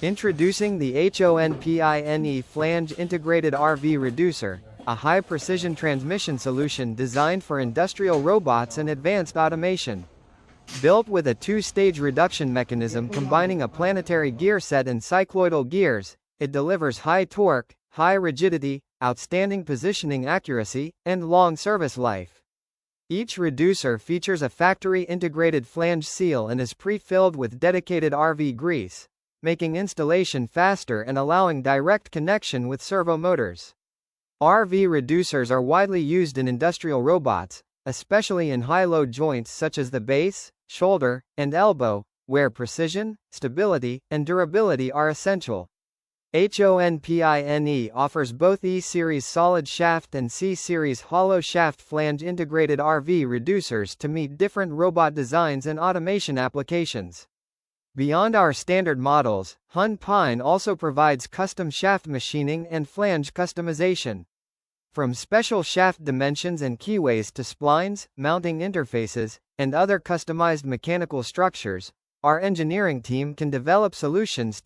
Introducing the HONPINE Flange-Integrated RV Reducer, a high-precision transmission solution designed for industrial robots and advanced automation. Built with a two-stage reduction mechanism combining a planetary gear set and cycloidal gears, it delivers high torque, high rigidity, outstanding positioning accuracy, and long service life. Each reducer features a factory-integrated flange seal and is pre-filled with dedicated RV grease, making installation faster and allowing direct connection with servo motors. RV reducers are widely used in industrial robots, especially in high-load joints such as the base, shoulder, and elbow, where precision, stability, and durability are essential. HONPINE offers both E-Series solid shaft and C-Series hollow shaft flange-integrated RV reducers to meet different robot designs and automation applications. Beyond our standard models, HONPINE also provides custom shaft machining and flange customization. From special shaft dimensions and keyways to splines, mounting interfaces, and other customized mechanical structures, our engineering team can develop solutions